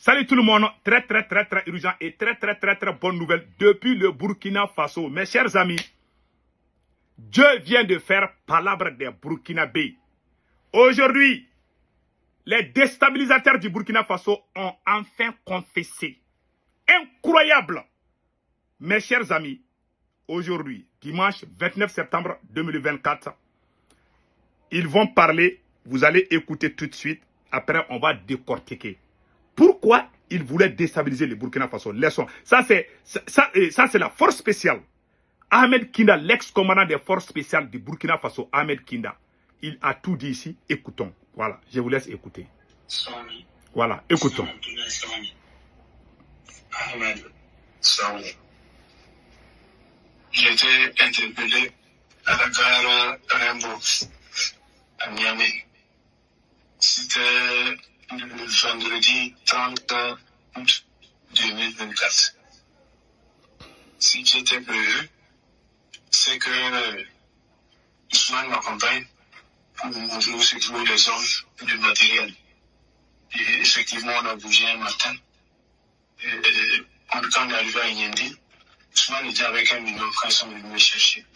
Salut tout le monde, très urgent et très bonne nouvelle depuis le Burkina Faso. Mes chers amis, Dieu vient de faire palabre des Burkinabés. Aujourd'hui, les déstabilisateurs du Burkina Faso ont enfin confessé. Incroyable! Mes chers amis, aujourd'hui, dimanche 29 septembre 2024, ils vont parler, vous allez écouter tout de suite, après on va décortiquer. Pourquoi ils voulaient déstabiliser le Burkina Faso? Laissons. Ça, c'est la force spéciale. Ahmed Kinda, l'ex-commandant des forces spéciales du Burkina Faso, Ahmed Kinda, il a tout dit ici. Écoutons. Voilà, je vous laisse écouter. Voilà, écoutons. Ahmed Saouli. J'ai été interpellé à la gare Rimbaud, à Niamey. C'était le vendredi 30 août 2024. Ce qui était prévu, c'est que Ousmane m'accompagne pour me montrer où se trouvent les hommes du matériel. Et effectivement, on a bougé un matin. Et quand on est arrivé à Yendi, Ousmane était avec un binôme quand ils sont venus me chercher.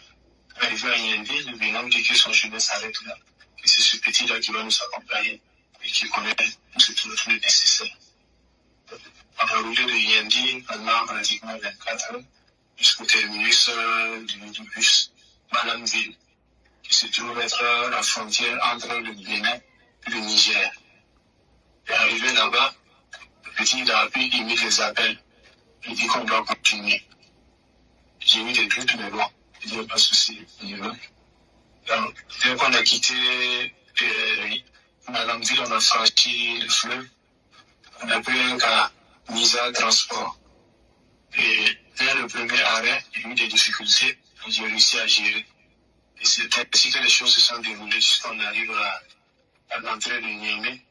Arrivé à Yendi, le binôme dit que son chemin s'arrête là. Que c'est ce petit-là qui va nous accompagner et qui connaît où se trouve tout le nécessaire. On a roulé de Yendi pendant pratiquement 24 heures jusqu'au terminus du bus Malanville, qui se trouve être la frontière entre le Bénin et le Niger. Et arrivé là-bas, le petit Dapi imite les appels. Il dit qu'on doit continuer. J'ai mis des doutes, mais bon, il n'y a pas de souci. Donc, dès qu'on a quitté Malanville, on a franchi le fleuve. On a pris un cas Misa Transport. Et dès le premier arrêt, il y a eu des difficultés. J'ai réussi à gérer. Et c'est ainsi que les choses se sont déroulées jusqu'on arrive à l'entrée de Niamey,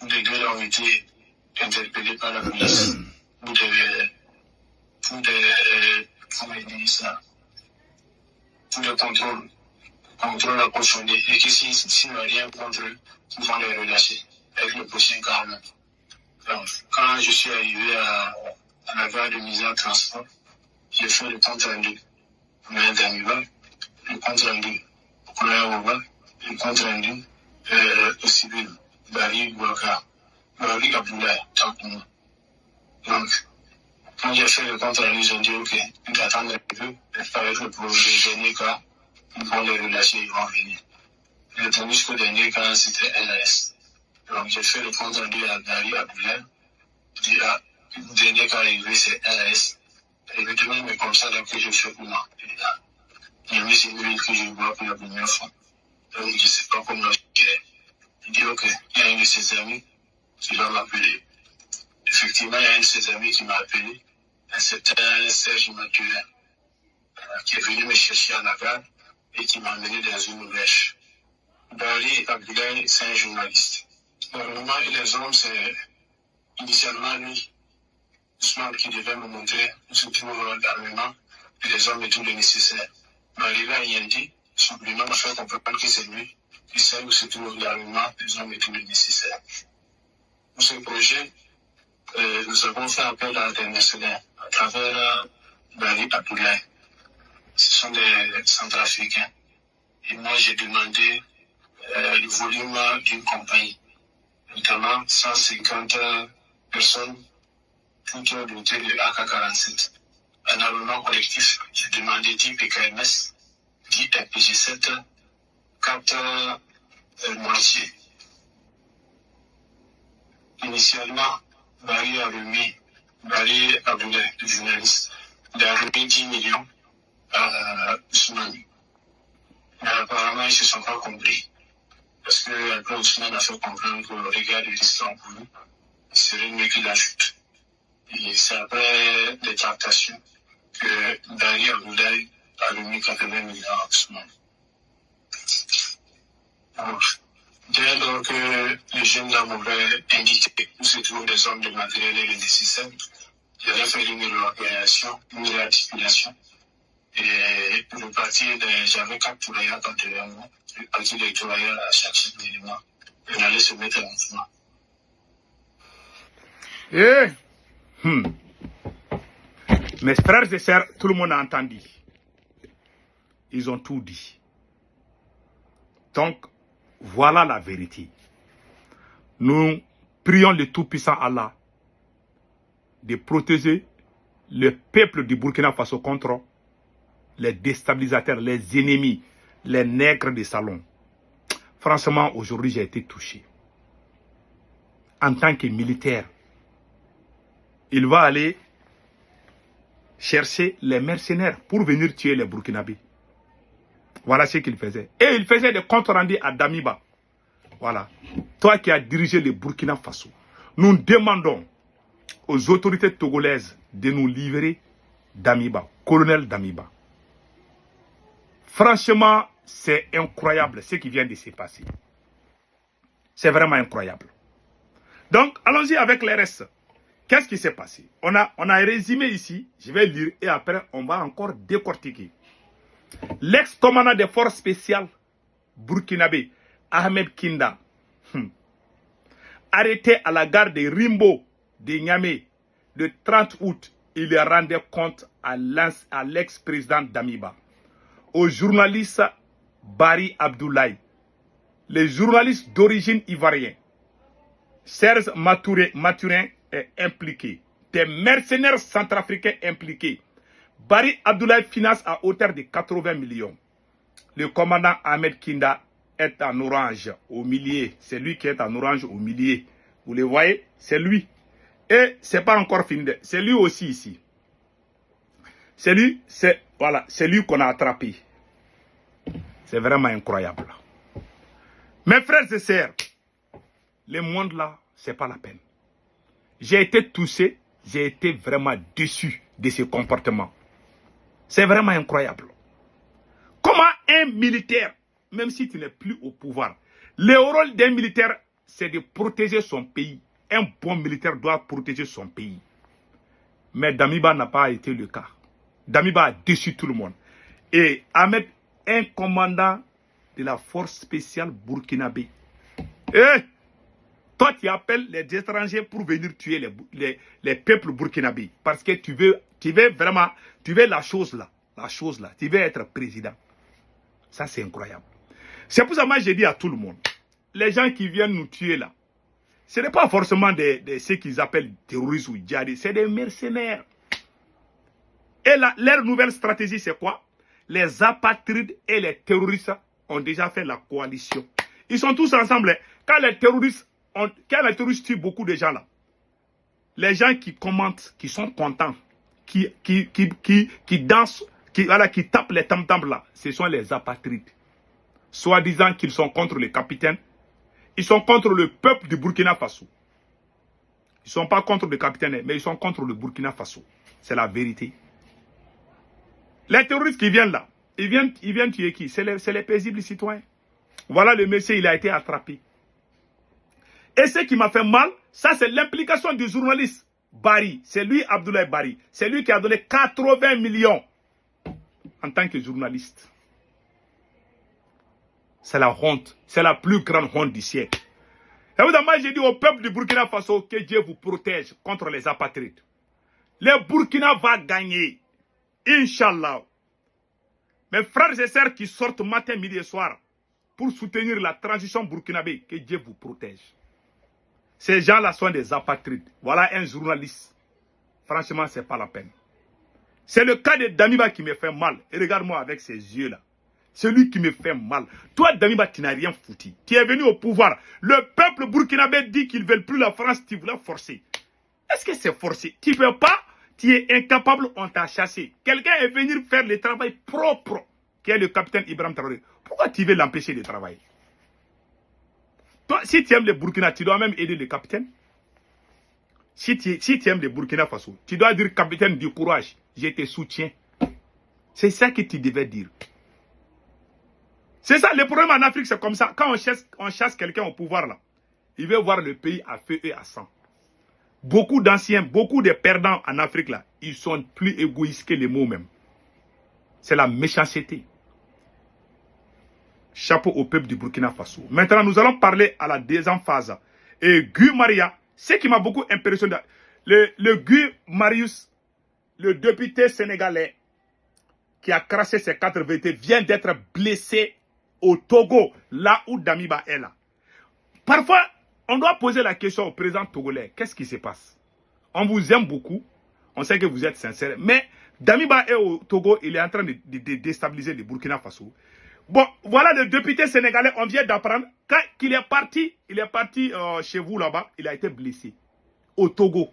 où les deux ont été interpellés par la police pour des contrôles approfondis. Et que s'il n'y a rien contre eux, ils vont les relâcher avec le prochain calme. Donc, quand je suis arrivé à la gare de mise en transport, j'ai fait le compte rendu. Mais d'Anival, le compte rendu au Koya, le compte rendu au civil, Bari Bouaka, Bari Kaboula, Takouma. Donc, quand j'ai fait le compte rendu, ils ont dit ok, on va attendre un peu, avec le dernier cas, ils vont les relâcher, ils vont venir. J'ai attendu jusqu'au dernier cas, c'était LAS. Donc, j'ai fait le compte rendu à Bari, à Boulay. Le dernier cas arrivé, c'est LAS. Et le demain, mais comme ça, donc, je fais pour moi. Il y a mis une ville que je vois pour la première fois. Donc, je ne sais pas comment je dirais. Il dit, ok, il y a un de ses amis qui va m'appeler. Effectivement, il y a un de ses amis qui m'a appelé. Un certain Serge Mathurin, qui est venu me chercher à la gare et qui m'a amené dans une brèche. Bari Abdoulaye, c'est un journaliste. Normalement, les hommes, c'est initialement lui, Ousmane, qui devait me montrer où se trouve l'armement et les hommes et tout le nécessaire. Mais arrivé à Yendi, simplement m'a fait comprendre que c'est lui qui sait où se trouve l'armement, les hommes et tout le nécessaire. Pour ce projet, nous avons fait appel à des mercenaires à travers Bari Abdoulaye. Ce sont des Centrafricains. Et moi, j'ai demandé le volume d'une compagnie, notamment 150 personnes, toutes dotées de AK-47. Un armement collectif, j'ai demandé 10 PKMS, 10 RPG-7, 4 moitiés. Initialement, Bari Aboulay, le journaliste, il a remis 10 millions à Ousmane. Mais apparemment, ils ne se sont pas compris. Parce que Ousmane a fait comprendre qu'au regard du risque pour nous, il serait mieux qu'il ajoute. Et c'est après des tractations que Bari Aboulay a remis 80 millions à Ousmane. Dès lors que les jeunes dames m'avaient indiqué où se trouvent des hommes de matériel et le nécessaire, j'avais fait une réorganisation, une réarticulation. Et le parti, j'avais 4 tourailleurs derrière moi. Le parti des tourailleurs à chaque élément. On allait se mettre en mouvement. Eh, hmm. Mes frères et sœurs, tout le monde a entendu. Ils ont tout dit. Donc, voilà la vérité. Nous prions le Tout-Puissant Allah de protéger le peuple du Burkina Faso contre les déstabilisateurs, les ennemis, les nègres de salon. Franchement, aujourd'hui, j'ai été touché. En tant que militaire, il va aller chercher les mercenaires pour venir tuer les Burkinabés. Voilà ce qu'il faisait. Et il faisait des comptes rendus à Damiba. Voilà. Toi qui as dirigé le Burkina Faso, nous demandons aux autorités togolaises de nous livrer Damiba, colonel Damiba. Franchement, c'est incroyable ce qui vient de se passer. C'est vraiment incroyable. Donc, allons-y avec les restes. Qu'est-ce qui s'est passé? On a résumé ici, je vais lire et après on va encore décortiquer. L'ex-commandant des forces spéciales burkinabé, Ahmed Kinda, arrêté à la gare de Rimbo de Niamey le 30 août, il rendait compte à l'ex-président Damiba, au journaliste Barry Abdoulaye, les journalistes d'origine ivoirienne. Serge Maturin est impliqué, des mercenaires centrafricains impliqués. Barry Abdoulaye finance à hauteur de 80 millions. Le commandant Ahmed Kinda est en orange au milieu. C'est lui qui est en orange au milieu. Vous le voyez? C'est lui. Et c'est pas encore fini. C'est lui aussi ici. C'est lui, voilà, c'est lui qu'on a attrapé. C'est vraiment incroyable. Mes frères et sœurs, le monde là, c'est pas la peine. J'ai été touché, j'ai été vraiment déçu de ce comportement. C'est vraiment incroyable. Comment un militaire, même si tu n'es plus au pouvoir, le rôle d'un militaire, c'est de protéger son pays. Un bon militaire doit protéger son pays. Mais Damiba n'a pas été le cas. Damiba a déçu tout le monde. Et Ahmed, un commandant de la force spéciale burkinabé. Eh, toi, tu appelles les étrangers pour venir tuer les peuples burkinabés. Parce que tu veux vraiment, tu veux la chose là. Tu veux être président. Ça, c'est incroyable. C'est pour ça que moi, j'ai dit à tout le monde, les gens qui viennent nous tuer là, ce n'est pas forcément ceux qu'ils appellent terroristes ou djihadistes, c'est des mercenaires. Et leur nouvelle stratégie, c'est quoi? Les apatrides et les terroristes ont déjà fait la coalition. Ils sont tous ensemble. Quand les terroristes tuent beaucoup de gens là, les gens qui commentent, qui sont contents, qui dansent, qui tapent les tam-tams là, ce sont les apatrides. Soi-disant qu'ils sont contre les capitaines, ils sont contre le peuple du Burkina Faso. Ils ne sont pas contre le capitaine, mais ils sont contre le Burkina Faso. C'est la vérité. Les terroristes qui viennent là, ils viennent tuer qui? C'est les paisibles citoyens. Voilà le monsieur, il a été attrapé. Et ce qui m'a fait mal, ça c'est l'implication du journaliste Barry. C'est lui, Abdoulaye Barry. C'est lui qui a donné 80 millions en tant que journaliste. C'est la honte. C'est la plus grande honte du siècle. Et vous avez j'ai dit au peuple du Burkina Faso que Dieu vous protège contre les apatrides. Le Burkina va gagner. Inch'Allah. Mes frères et sœurs qui sortent matin, midi et soir pour soutenir la transition burkinabé, que Dieu vous protège. Ces gens-là sont des apatrides. Voilà un journaliste. Franchement, ce n'est pas la peine. C'est le cas de Damiba qui me fait mal. Et regarde-moi avec ses yeux-là. C'est lui qui me fait mal. Toi, Damiba, tu n'as rien foutu. Tu es venu au pouvoir. Le peuple burkinabé dit qu'ils ne veulent plus la France. Tu voulais forcer. Est-ce que c'est forcé? Tu ne peux pas. Tu es incapable, on t'a chassé. Quelqu'un est venu faire le travail propre, qui est le capitaine Ibrahim Traoré. Pourquoi tu veux l'empêcher de travailler? Toi, si tu aimes le Burkina, tu dois même aider le capitaine. Si tu aimes le Burkina Faso, tu dois dire capitaine du courage, je te soutiens. C'est ça que tu devais dire. C'est ça, le problème en Afrique, c'est comme ça. Quand on chasse quelqu'un au pouvoir, là, il veut voir le pays à feu et à sang. Beaucoup d'anciens, beaucoup de perdants en Afrique, là, ils sont plus égoïstes que les mots même. C'est la méchanceté. Chapeau au peuple du Burkina Faso. Maintenant, nous allons parler à la deuxième phase. Et Guy Maria, Ce qui m'a beaucoup impressionné, le Guy Marius, le député sénégalais qui a craché ses 4 VT, vient d'être blessé au Togo, là où Damiba est là. Parfois, on doit poser la question au président togolais, qu'est-ce qui se passe? On vous aime beaucoup, on sait que vous êtes sincère, mais Damiba est au Togo, il est en train de déstabiliser le Burkina Faso. Bon, voilà le député sénégalais, on vient d'apprendre qu'il est parti, chez vous là-bas, il a été blessé au Togo.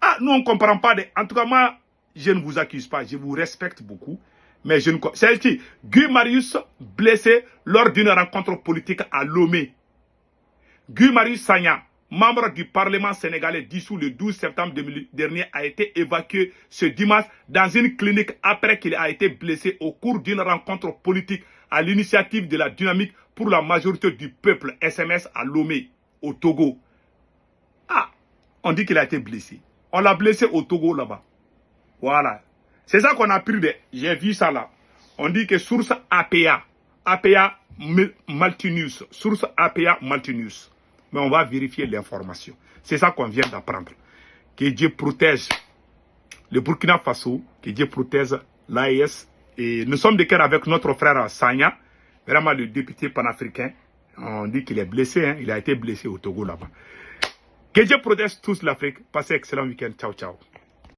Ah, nous on ne comprend pas. En tout cas, moi, je ne vous accuse pas, je vous respecte beaucoup, mais je ne... C'est Guy Marius blessé lors d'une rencontre politique à Lomé. Guy Marius Sagna, membre du Parlement sénégalais dissous le 12 septembre dernier, a été évacué ce dimanche dans une clinique après qu'il a été blessé au cours d'une rencontre politique à l'initiative de la Dynamique pour la majorité du peuple SMS à Lomé, au Togo. Ah, on dit qu'il a été blessé. On l'a blessé au Togo là-bas. Voilà. C'est ça qu'on a pris. J'ai vu ça là. On dit que source APA. APA Multinews. Source APA Multinews. Mais on va vérifier l'information. C'est ça qu'on vient d'apprendre. Que Dieu protège le Burkina Faso. Que Dieu protège l'AES. Et nous sommes de cœur avec notre frère Sagna. Vraiment le député panafricain. On dit qu'il est blessé. Hein. Il a été blessé au Togo là-bas. Que Dieu protège tous l'Afrique. Passez un excellent week-end. Ciao, ciao.